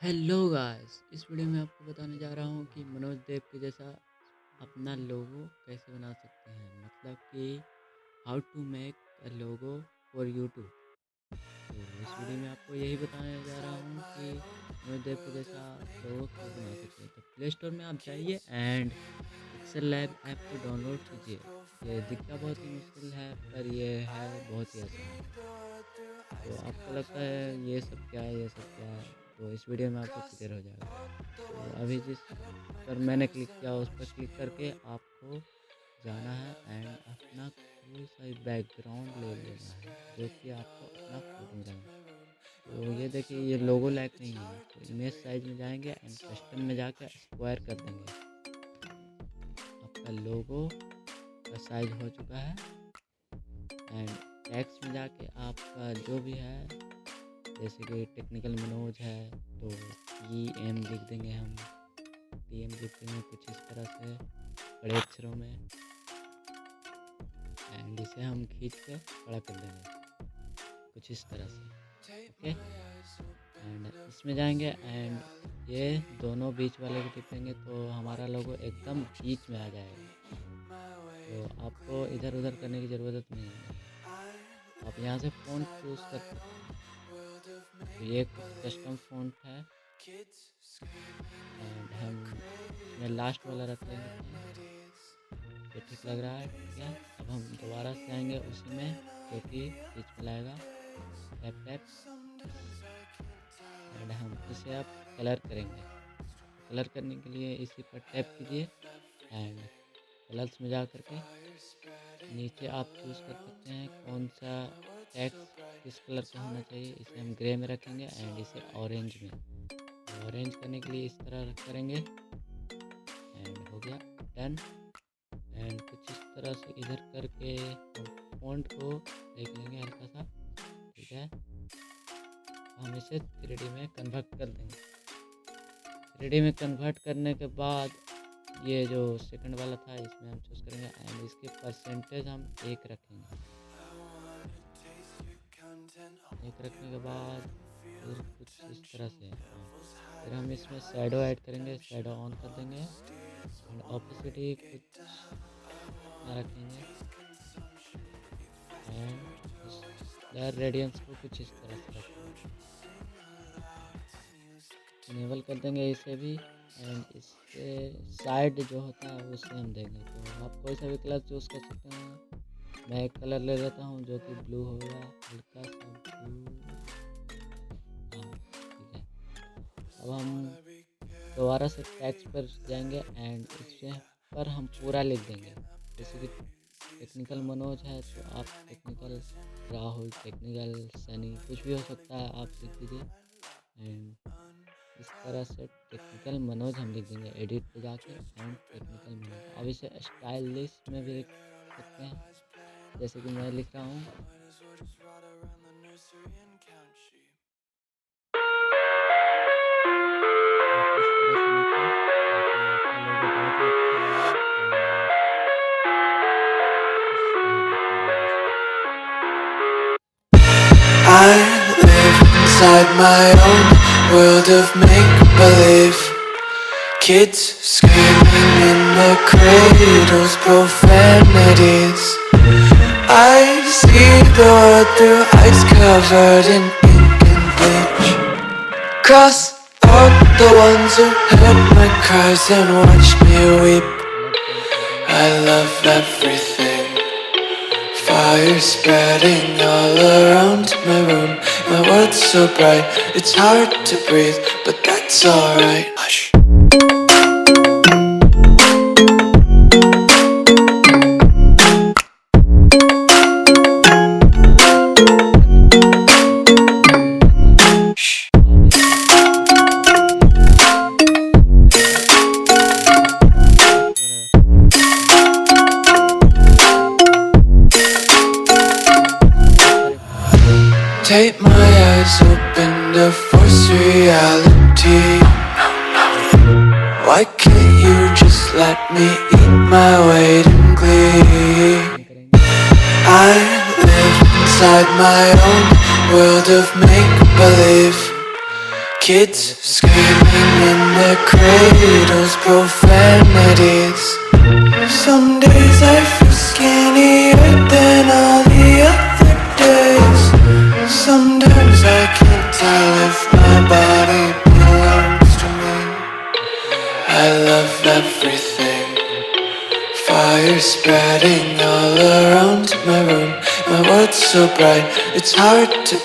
Hello guys, इस video में आपको बताने जा रहा हूँ कि मनोज देव के जैसा अपना लोगो कैसे बना सकते हैं। मतलब कि how to make a logo for YouTube. तो इस वीडियो में आपको यही बताने जा रहा हूँ कि मनोज देव के जैसा लोगो कैसे बना सकते हैं। तो प्ले स्टोर में आप जाइए एंड पिक्सल लैब ऐप को डाउनलोड कीजिए। ये दिखता बहुत ही मुश्किल है पर ये है बहुत ही आसान। तो आपको लगता है ये सब क्या है, ये सब क्या है, तो इस वीडियो में आपको क्लियर हो जाएगा। तो अभी जिस पर मैंने क्लिक किया उस पर क्लिक करके आपको जाना है एंड अपना कोई सा बैकग्राउंड ले लेना है जो कि आपको अपना फोटो में लगाना है। तो ये देखिए, ये लोगो लायक नहीं है, तो इमेज साइज में जाएंगे एंड कस्टम में जाकर स्क्वायर कर देंगे। आपका लोगो का साइज हो चुका है एंड टेक्स्ट में जाके आपका जो भी है, जैसे कि टेक्निकल मनोज है तो TM लिख देंगे हम। TM लिख देंगे कुछ इस तरह से बड़े अक्षरों में एंड इसे हम खींच के बड़ा कर देंगे कुछ इस तरह से। ओके, एंड इसमें जाएंगे एंड ये दोनों बीच वाले को टिपेंगे तो हमारा लोगो एकदम बीच में आ जाएगा। तो आपको इधर उधर करने की ज़रूरत नहीं है, आप यहाँ से फ़ॉन्ट चूज़ कर सकते हैं। तो ये कुछ कस्टम फ़ॉन्ट है एंड हम इसमें लास्ट वाला रख लेंगे। ये ठीक लग रहा है, ठीक है। अब हम दोबारा से आएंगे उसी में जो कि बीच में लाएगा, टैप टैप एंड हम इसे अब कलर करेंगे। कलर करने के लिए इसी पर टैप कीजिए एंड कलर्स में जा करके नीचे आप चूज़ कर सकते हैं कौन सा टेक्स्ट किस कलर का होना चाहिए। इसे हम ग्रे में रखेंगे एंड इसे ऑरेंज में। ऑरेंज करने के लिए इस तरह करेंगे एंड हो गया डन। एंड कुछ इस तरह से इधर करके हम फॉन्ट को देख लेंगे हल्का सा, ठीक है। हम इसे 3D में कन्वर्ट कर देंगे। 3D में कन्वर्ट करने के बाद ये जो सेकंड वाला था इसमें हम चूज़ करेंगे एंड इसके परसेंटेज हम 1 रखेंगे। 1 रखने के बाद फिर कुछ इस तरह से फिर हम इसमें शैडो ऐड करेंगे। शैडो ऑन कर देंगे एंड ऑपोसिटी कुछ रखेंगे एंड रेडियंस को कुछ इस तरह से रखेंगे। इनेबल कर देंगे इसे भी एंड इसके साइड जो होता है उसे हम देंगे। तो आप कोई सा भी कलर चूज़ कर सकते हैं। मैं एक कलर ले लेता हूँ जो कि ब्लू होगा, हल्का सा ब्लू। हाँ, ठीक है। अब हम दोबारा से टेक्स्ट पर जाएंगे एंड इस पर हम पूरा लिख देंगे। जैसे कि टेक्निकल मनोज है तो आप टेक्निकल राहुल, टेक्निकल सनी, कुछ भी हो सकता है, आप लिख दीजिए एंड इस तरह से टेक्निकल मनोज हम लिख देंगे एडिट पे जाके एंड टेक्निकल मनोज। अब इसे स्टाइलिश में भी लिख सकते हैं जैसे कि मैं लिख रहा हूँ। आप इस तरह से लिखें ताकि आपका लोगो बहुत ही अच्छा लगे और खुश रहें अपने लोगों से। I live inside my own world of make-believe. Kids screaming in the cradles, profanities. I see the world through eyes covered in ink and bleach. Cross out the ones who heard my cries and watched me weep. I love everything. Fire spreading all around my room. My world's so bright, it's hard to breathe, but that's alright. Hush. Take my eyes open to force reality. Why can't you just let me eat my weight in glee? I live inside my own world of make-believe. Kids screaming in their cradles, profanities. Some days I feel skinnier than all the other days. Sometimes I can't tell if my body belongs to me. I love everything. Fire spreading all around my room. My world's so bright, it's hard to breathe.